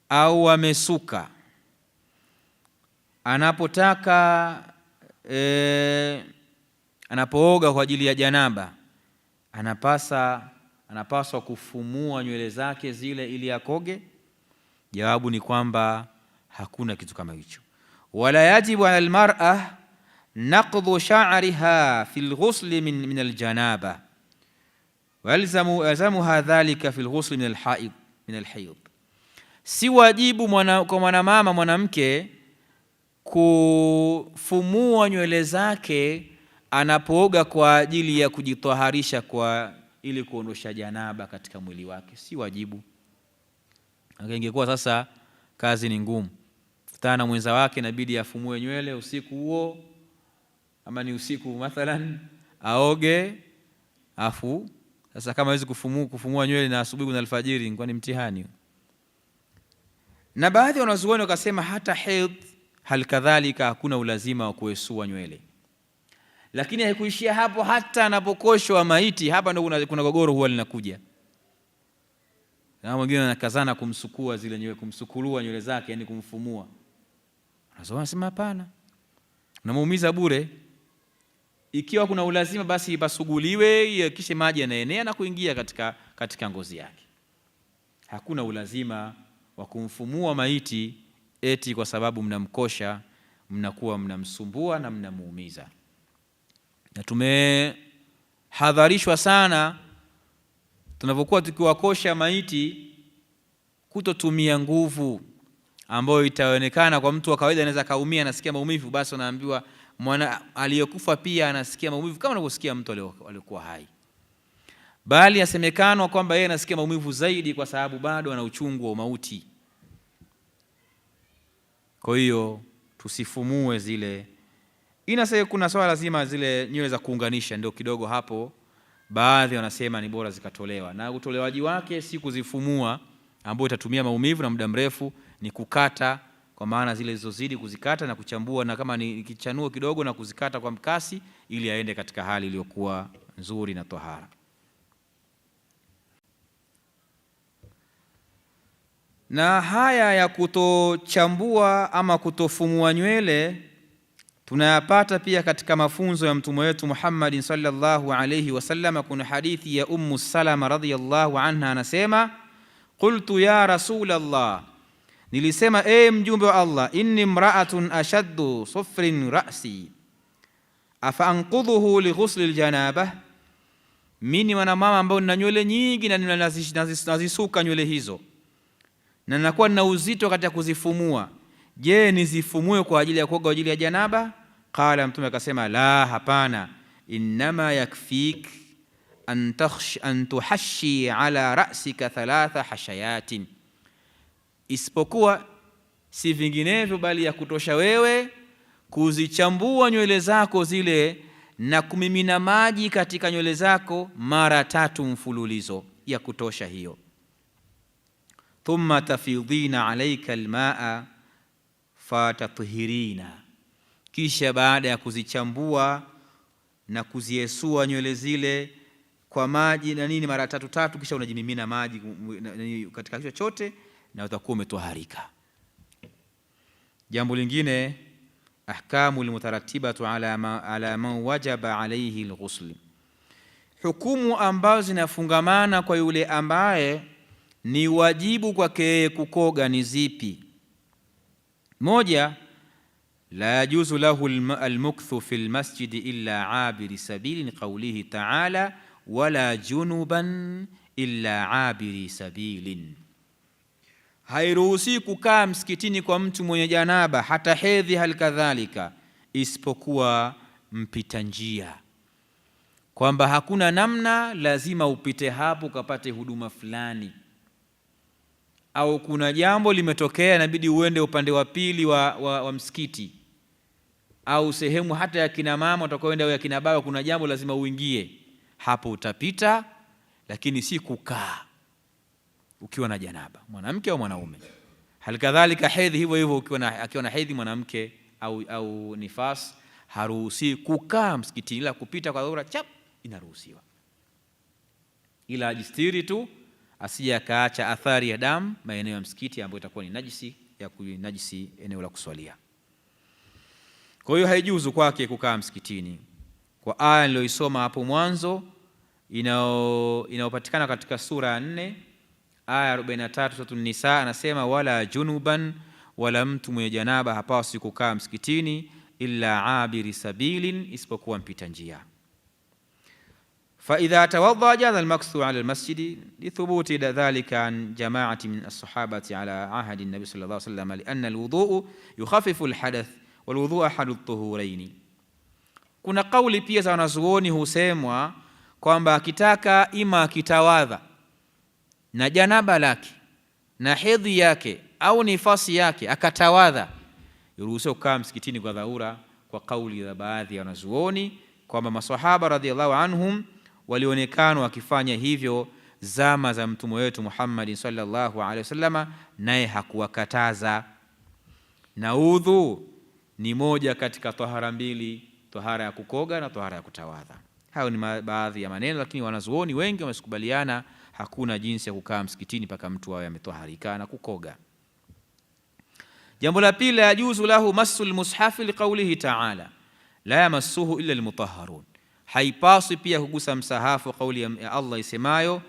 au amesuka, anapotaka anapooga kwa ajili ya janaba, anapaswa kufumua nywele zake zile ili akoge? Jawabu ni kwamba hakuna kitu kama hicho. Wala yajibu ala almar'a naqdhu sha'riha fi alghusl min aljanaba walzamuha dhalika fi alghusl min alhayd. Si wajibu kwa mwanamama mwanamke kufumua nywele zake anapooga kwa ajili ya kujitaharisha ili kuondosha janaba katika mwili wake, si wajibu. Ingekuwa sasa kazi ni ngumu, futana mwenza wake inabidi afumue nywele usiku huo, ama ni usiku mathalan aoge, sasa kama hawezi kufumua nywele na asubuhi na alfajiri, ingekuwa ni mtihani. Na baadhi wanazuoni wakasema hata haid halikadhalika hakuna ulazima wa kuesua nywele. Lakini haikuishia hapo, hata anapokoshwa maiti, hapa ndio kuna gogoro huwa linakuja. Na mwingine anakazana kumsukua zile nywele, kumsukulua nywele zake, yani kumfumua. Anasema hapana, unamuumiza bure. Ikiwa kuna ulazima basi ipasuguliwe, kisha maji yanaenea na kuingia katika ngozi yake. Hakuna ulazima wa kumfumua maiti eti kwa sababu mnamkosha, mnakuwa mnamsumbua na mnamuumiza. Na tumehadharishwa sana tunapokuwa tukiwakosha maiti kutotumia nguvu ambayo itaonekana kwa mtu wa kawaida anaweza kaumia, anasikia maumivu, basi anaambiwa mwana aliyekufa pia anasikia maumivu kama anavyosikia mtu aliyekuwa hai. Bali yasemekana kwamba yeye anasikia maumivu zaidi kwa sababu bado ana uchungu wa mauti. Kwa hiyo tusifumue zile. Kuna swala lazima zile nywele za kuunganisha, ndio kidogo hapo baadhi wanasema ni bora zikatolewa, na utolewaji wake si kuzifumua ambao itatumia maumivu na muda mrefu, ni kukata, kwa maana zile zilizozidi kuzikata na kuchambua, na kama ni kichanuo kidogo na kuzikata kwa mkasi ili aende katika hali iliyokuwa nzuri na tohara. Na haya ya kutochambua ama kutofumua nywele tunayapata pia katika mafunzo ya mtume wetu Muhammad sallallahu alayhi wasallam. Kuna hadithi ya Ummu Salama radhiyallahu anha, anasema qultu ya Rasulallah, nilisema mjumbe wa Allah, inni imra'atun ashaddu sufrin ra'si afa anqudhuhu li ghusli aljanabah, mimi mwanamama ambao nina nywele nyingi na nazisuka nywele hizo na nakuwa na uzito katika kuzifumua, je, nizifumue kwa ajili ya kuoga kwa ajili ya janaba? Qala, mtume akasema, la, hapana, innama yakfik an tuhashi ala ra'sika 3 hashayatin, isipokuwa si vinginevyo bali ya kutosha wewe kuzichambua nywele zako zile na kumimina maji katika nywele zako mara 3 mfululizo, ya kutosha hiyo. Thumma tafidhina alayka almaa fatatahirina, kisha baada ya kuzichambua na kuziesua nywele zile kwa maji na nini mara 3, kisha unajimimina maji katika kichwa chote na utakuwa umetoharika. Jambo lingine, ahkamu almutaratibatu ala man wajaba alayhi alghusl, hukumu ambazo zinafungamana kwa yule ambaye ni wajibu kwake kukoga ni zipi? Moja, la yajuzu lahu almukthu fi almasjid illa abiri sabili, qawlihi ta'ala wala junuban illa abiri sabilin, hairuhusi kukaa msikitini kwa mtu mwenye janaba hata hedhi halikadhalika, isipokuwa mpita njia, kwamba hakuna namna, lazima upite hapo ukapate huduma fulani, au kuna jambo limetokea inabidi uende upande wa pili wa msikiti, au sehemu hata ya kina mama utakoenda au ya kina baba, kuna jambo lazima uingie hapo, utapita, lakini si kukaa ukiwa na janaba, mwanamke au mwanaume. Halikadhalika hedhi hivyo hivyo, akiwa na hedhi mwanamke au nifas, haruhusi kukaa msikitini, ila kupita kwa dharura chap inaruhusiwa, ila ajistiri tu, asije akaacha athari ya damu maeneo ya msikiti ambayo itakuwa ni najisi ya kunajisi eneo la kuswalia. Kwa hiyo haijuzu kwake kukaa msikitini kwa aya niliyoisoma hapo mwanzo inayopatikana katika sura ya 4 aya 43 sura An-Nisa, anasema wala junuban, wala mtu mwenye janaba hapaswi kukaa msikitini illa abiri sabilin, isipokuwa mpita njia. Fa idha tawadda jaza al-maksu ala al-masjid lithubuti dhalika an jama'ati min as-sahabati ala ahdi an-nabi sallallahu alayhi wasallam lianna al-wudu'u yukhaffifu al-hadath wal-wudu'u ahadu at-tuhurayn. Kuna kauli pia za wanazuoni husemwa kwamba akitaka ima akitawadha na janaba lake na hedhi yake au nifasi yake akatawadha, yuruhusiwa kukaa msikitini kwa dharura, kwa kauli za baadhi ya wanazuoni kwamba maswahaba radhiallahu anhum walionekana wakifanya hivyo zama za mtume wetu Muhammad sallallahu alaihi wasallam, naye hakuwakataza. Na udhu ni moja katika tahara mbili, tahara ya kukoga na tahara ya kutawadha. Hayo ni baadhi ya maneno, lakini wanazuoni wengi wamekubaliana hakuna jinsi ya kukaa msikitini mpaka mtu awe ametoharika na kukoga. Jambo la pili, yajuzu lahu masul mushafi liqaulihi ta'ala la yamassuhu illa almutahharun. Haipaswi pia kugusa msahafu, kauli ya Allah isemayo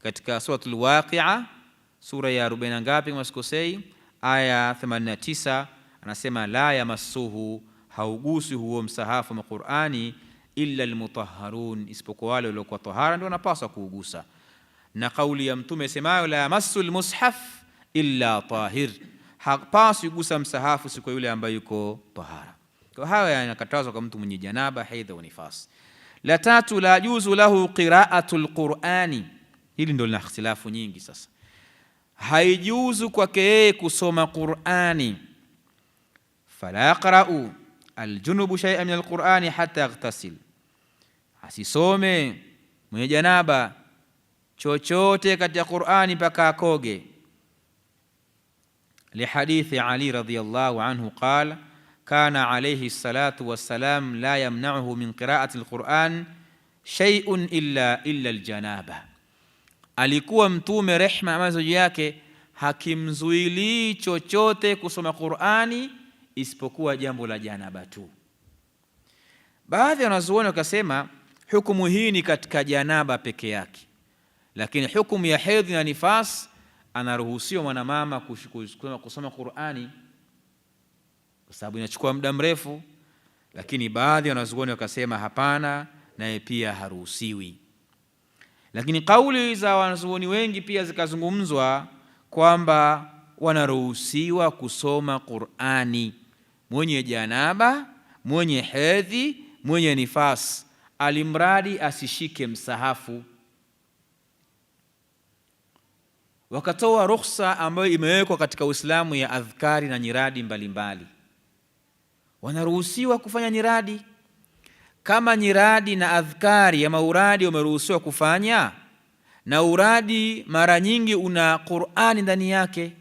katika suratul Waqi'a sura ya 40 ngapi kama sikosei, aya 89, anasema la yamassuhu, haugusi huo msahafu wa Qur'ani illa almutahharun, isipokuwa wale waliokuwa tahara ndio wanapaswa kuugusa. Na kauli ya mtume semayo la yamassul mushaf illa tahir, hapaswi kugusa msahafu siku yule ambaye yuko tahara. Kwa haya yanakatazwa kwa mtu mwenye janaba, haidha wa nifas. La tatu, la juzu lahu qira'atul Qur'ani. Hili ndio lina ikhtilafu nyingi sasa. Haijuzu kwake yeye kusoma Qur'ani. Fala yaqra'u aljunubu shay'an min alqur'ani hatta yaghtasil, asisome mwenye janaba chochote katika Qur'ani mpaka akoge. Li hadithi Ali radhiyallahu anhu qala kana alayhi salatu wassalam la yamna'uhu min qira'ati alquran shay'un illa aljanaba, alikuwa mtume rehma amazo yake hakimzuili chochote kusoma Qur'ani isipokuwa jambo la janaba tu. Baadhi ya wanazuoni wakasema hukumu hii ni katika janaba peke yake, lakini hukumu ya hedhi na nifas anaruhusiwa mwanamama kusoma Qur'ani kwa sababu inachukua muda mrefu. Lakini baadhi ya wanazuoni wakasema hapana, naye pia haruhusiwi. Lakini kauli za wanazuoni wengi pia zikazungumzwa kwamba wanaruhusiwa kusoma Qur'ani mwenye janaba, mwenye hedhi, mwenye nifas, alimradi asishike msahafu. Wakatoa ruhusa ambayo imewekwa katika Uislamu ya adhkari na nyiradi mbalimbali. Wanaruhusiwa kufanya nyiradi kama nyiradi na adhkari ya mauradi wameruhusiwa kufanya, na uradi mara nyingi una Qur'ani ndani yake.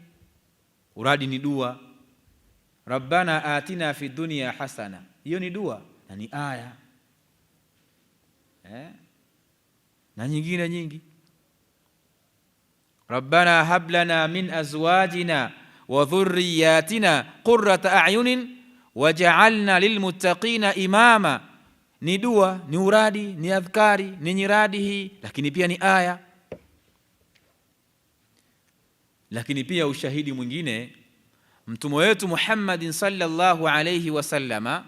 Uradi ni dua, Rabbana atina fi dunya hasana, hiyo ni dua na ni aya na nyingine nyingi. Rabbana hab lana min azwajina wa dhurriyyatina qurrata a'yunin waj'alna lilmuttaqina imama, ni dua, ni uradi, ni adhkari, ni nyiradi hii, lakini pia ni aya. Lakini pia ushahidi mwingine, mtume wetu Muhammadin sallallahu alayhi wasallama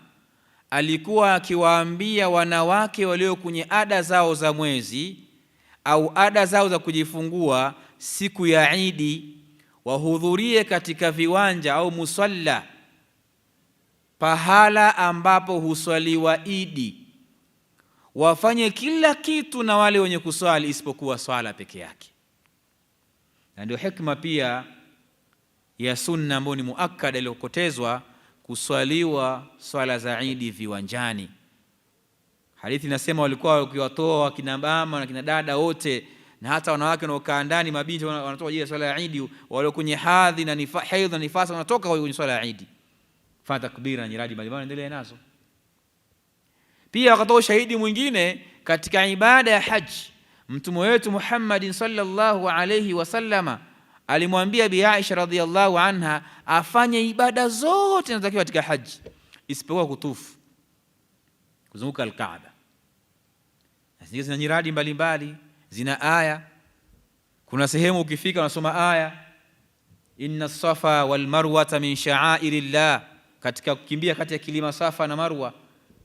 alikuwa akiwaambia wanawake walio kwenye ada zao za mwezi au ada zao za kujifungua siku ya Idi wahudhurie katika viwanja au musalla, pahala ambapo huswaliwa Idi, wafanye kila kitu na wale wenye kuswali isipokuwa swala peke yake. Na ndio hikma pia ya sunna ambayo ni muakkada iliyokotezwa kuswaliwa swala za Idi viwanjani. Hadithi inasema walikuwa wakiwatoa kina mama na kina dada wote na hata wanawake wanaokaa ndani, mabinti wanatoka je swala ya Idi, wale kwenye hadhi na haidh na nifasa wanatoka kwenye swala ya Idi, fa takbira na nyiradi mbalimbali endelee nazo. Pia wakatoa shahidi mwingine katika ibada ya haji, Mtume wetu Muhammad sallallahu alayhi wasallama alimwambia Bi Aisha radhiyallahu anha afanye ibada zote zinazotakiwa katika haji isipokuwa kutufu, kuzunguka al-Kaaba. Zina nyiradi mbalimbali, zina aya. Kuna sehemu ukifika unasoma aya, inna safa wal marwata min sha'airillah, katika kukimbia kati ya kilima Safa na Marwa.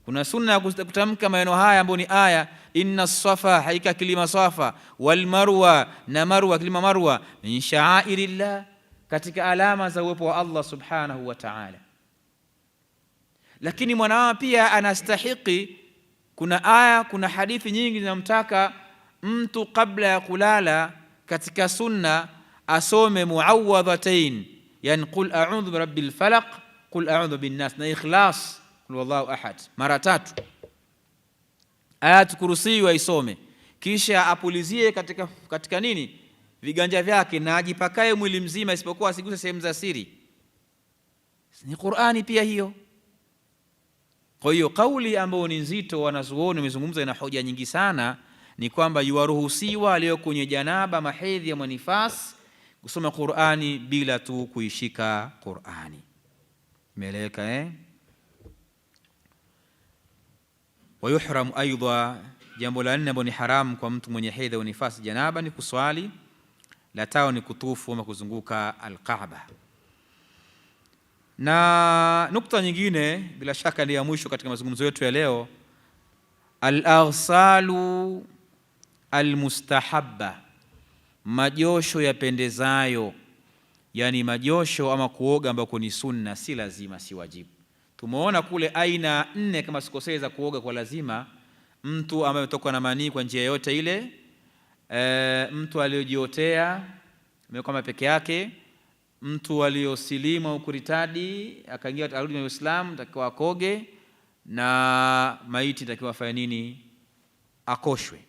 Kuna sunna ya kutamka maneno haya ambayo ni aya, inna safa, haika kilima Safa, wal marwa, na Marwa, kilima Marwa, min sha'airillah, katika alama za uwepo wa Allah subhanahu wa ta'ala. Lakini mwanadamu pia anastahiki, kuna aya, kuna hadithi nyingi zinamtaka mtu kabla ya kulala katika sunna asome muawwadhatain, yani qul a'udhu birabbil falaq, qul a'udhu bin nas, na ikhlas, qul wallahu ahad mara 3. Ayat kursi aisome, kisha apulizie katika nini, viganja vyake, na ajipakae mwili mzima isipokuwa asiguse sehemu za siri. Ni Qur'ani pia hiyo. Kwa hiyo kauli ambayo ni nzito, wanazuoni wamezungumza, ina hoja nyingi sana, ni kwamba yuwaruhusiwa leo kwenye janaba, mahedhi ya manifas kusoma Qur'ani bila tu kuishika Qur'ani. Imeeleweka Wayuhram aidha, jambo la 4 ambalo ni haramu kwa mtu mwenye hedhi au nifasi janaba ni kuswali. La 5 ni kutufu ama kuzunguka al-Kaaba. Na nukta nyingine bila shaka ndio ya mwisho katika mazungumzo yetu ya leo, al-aghsalu al-mustahabba, majosho yapendezayo, yani majosho ama kuoga ambako ni sunna, si lazima, si wajibu. Tumeona kule aina 4 kama sikosei za kuoga kwa lazima: mtu ambaye ametoka na manii kwa njia yote ile, mtu aliyojiotea kama peke yake, mtu aliyosilimu au kuritadi akaingia arudi na Uislamu takiwa akoge, na maiti takiwa afanye nini? Akoshwe.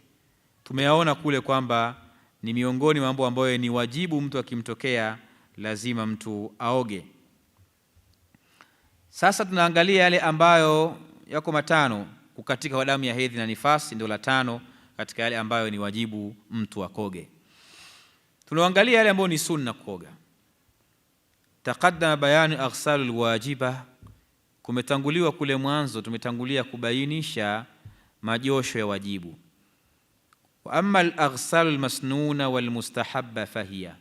Tumeyaona kule kwamba ni miongoni mwa mambo ambayo ni wajibu, mtu akimtokea lazima mtu aoge. Sasa tunaangalia yale ambayo yako 5, kukatika kwa damu ya hedhi na nifasi, ndio la 5 katika yale ambayo ni wajibu mtu akoge. Tunaangalia yale ambayo ni sunna kuoga. Taqaddama bayanu aghsalul wajiba, kumetanguliwa kule mwanzo, tumetangulia kubainisha majosho ya wajibu. Wa amma al-aghsalul masnuna wal mustahabba fahiya,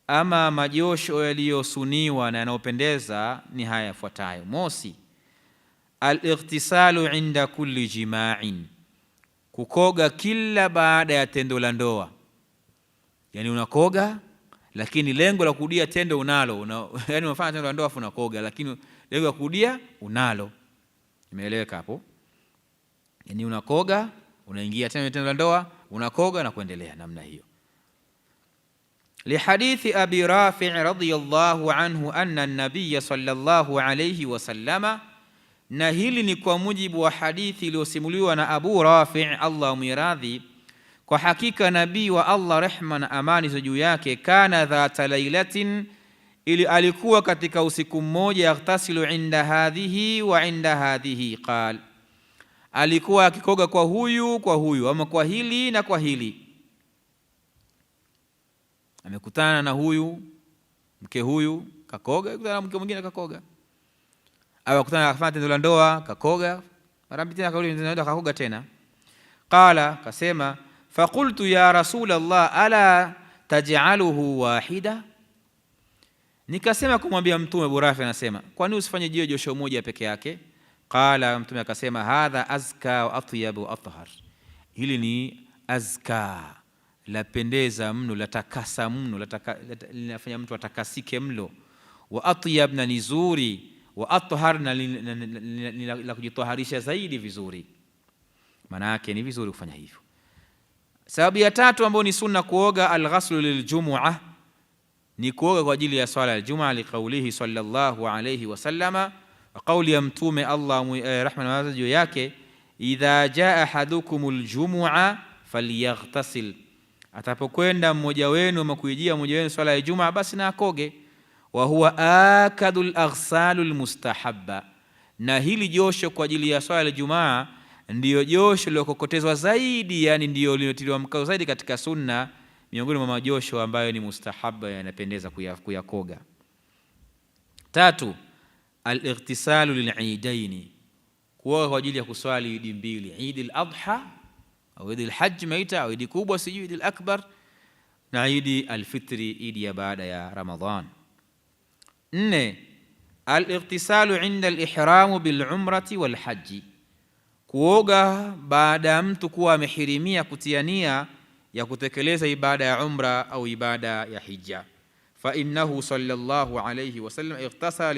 ama majosho yaliyosuniwa na yanayopendeza ni haya yafuatayo. Mosi, al-ightisalu inda kulli jima'in, kukoga kila baada ya tendo la ndoa. Yani unakoga lakini lengo la kurudia tendo unalo, yani unafanya tendo la ndoa afu unakoga, lakini lengo la kurudia unalo. Imeeleweka hapo? Yani unakoga, unaingia tena tendo la ndoa, unakoga na kuendelea namna hiyo. Lihadithi Abi Rafi' radhiyallahu anhu anna an-nabiy sallallahu alayhi wasallama, na hili ni kwa mujibu wa hadithi iliyosimuliwa na Abu Rafi', Allah muiradhi, kwa hakika nabii wa Allah, rehma na amani za juu yake, kana dhata lailatin, ili alikuwa katika usiku mmoja, yaghtasilu inda hadhihi wa inda hadhihi, qal, alikuwa akikoga kwa huyu ama kwa hili na kwa hili. Amekutana na huyu mke, huyu kakoga, akutana na mke mwingine kakoga, au akutana akafanya tendo la ndoa kakoga, mara mbili tena kauli ndio kakoga tena. Qala, kasema, faqultu ya rasul Allah ala taj'aluhu wahida, nikasema kumwambia Mtume. Abu Rafi anasema, kwani usifanye josho moja peke yake? Qala, Mtume akasema, hadha azka wa atyab wa athhar, hili ni azka, lapendeza mno, latakasa mno, linafanya mtu atakasike mno, wa atyab, na ni zuri, wa athhar, na la kujitoharisha zaidi vizuri. Maana yake ni vizuri kufanya hivyo. Sababu ya 3 ambayo ni sunna kuoga, al-ghaslu liljumu'ah, ni kuoga kwa ajili ya swala ya Jumaa, liqaulihi sallallahu alayhi wasallama, qauli ya Mtume Allah rehma na amani juu yake, idha jaa ahadukumul jumu'a falyaghtasil, atapokwenda mmoja wenu ama kuijia mmoja wenu swala ya Jumaa, basi na akoge. Wa huwa akadul aghsalul mustahabba, na hili josho kwa ajili ya swala ya Jumaa ndiyo josho lilokokotezwa zaidi, yani ndiyo linotiliwa mkazo zaidi katika sunna, miongoni mwa majosho ambayo ni mustahaba, yanapendeza kuyakoga. 3, al-ightisalu lil-eidaini, kuoga kwa ajili ya kuswali idi mbili, Eid al-Adha au Eid al-Hajj maita au idi kubwa sijui Eid al-Akbar, na Eid al-Fitri, idi ya baada ya Ramadhan. 4, al-ightisalu inda al-ihramu bil-umrati wal-hajji, kuoga baada ya mtu kuwa amehirimia kutia nia ya kutekeleza ibada ya umra au ibada ya hija. Fa innahu sallallahu alayhi wasallam ightasala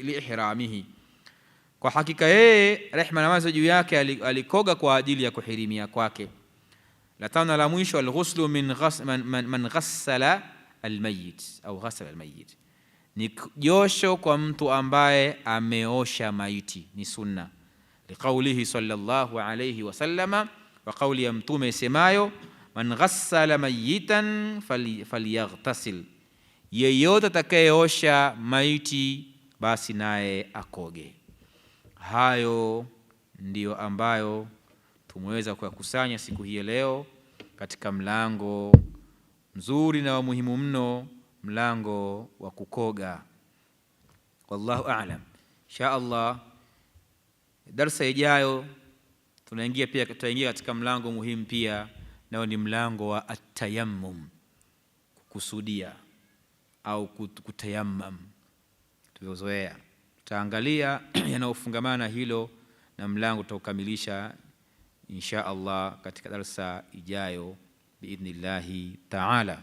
liihramihi, kwa hakika yeye rehma na amani juu yake alikoga kwa ajili ya kuhirimia kwake. La 5 la mwisho, alghuslu man ghassala almayyit au ghassala almayyit, ni josho kwa mtu ambaye ameosha maiti, ni sunna. Liqaulihi sallallahu alayhi wasallama, wa qauli ya mtume isemayo, man ghassala mayitan falyaghtasil, yeyote atakayeosha maiti basi naye akoge. Hayo ndiyo ambayo tumeweza kuyakusanya siku hii leo katika mlango mzuri na wa muhimu mno, mlango wa kukoga. Wallahu a'lam. Insha Allah darasa ijayo tutaingia katika mlango muhimu pia, nao ni mlango wa at-tayammum, kukusudia au kutayammam. Tuliozoea tutaangalia yanayofungamana hilo na mlango tutakamilisha insha Allah katika darasa ijayo biidhnillahi ta'ala.